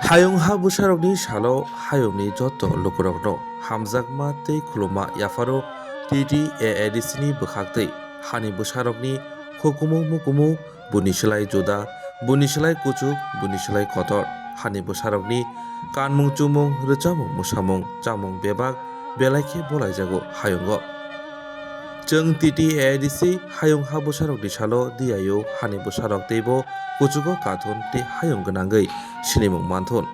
Hayung ha busharokni salo hayungni joto lukurokno hamjakma tei khuluma yafaro titi AADC-ni bwkhak hani busharokni hukumu mukumu buni slai juda buni slai kuchuk buni slai kotor hani busharokni kanmung chumung rwchabung musamung chamung bebak belai khe bolaijago hayungo Chung titi AADC hayung ha busharokni salo diayo hani busharok teibo kuchugo kathon tei hayung gwnangwi sinimung manthon